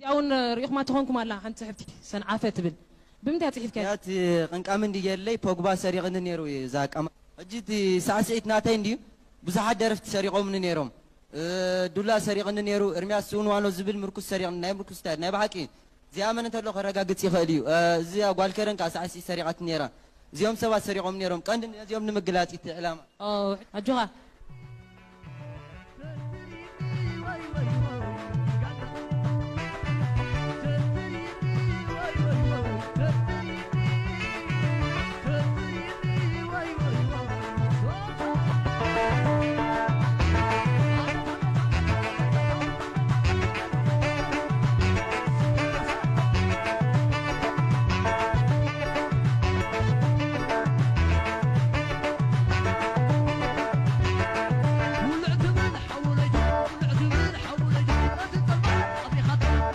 ያውን ሪኹማ ተኾንኩም አላ ሓንቲ ሕፍቲ ሰንዓፈ ትብል ብምንታይ ጽሒፍከ ያት ቅንቃም እንዲ የለይ ፖግባ ሰሪቕን ነይሩ ዛቀማ እጅት ሳዕስዒት ናታይ እንዲ ብዙሓት ደረፍቲ ሰሪቖምን ነይሮም ዱላ ሰሪቕን ነይሩ እርሚያስ ስውንዋኖ ዝብል ምርኩስ ሰሪቕን ናይ ምርኩስ ታድ ናይ ባሓቂ زيامن تلو خرجا قد يخليو زي أقوال كرن كاسعسي سريعة نيران زيوم سوا سريعهم نيرهم كان زيوم نمجلات إتعلام أجوها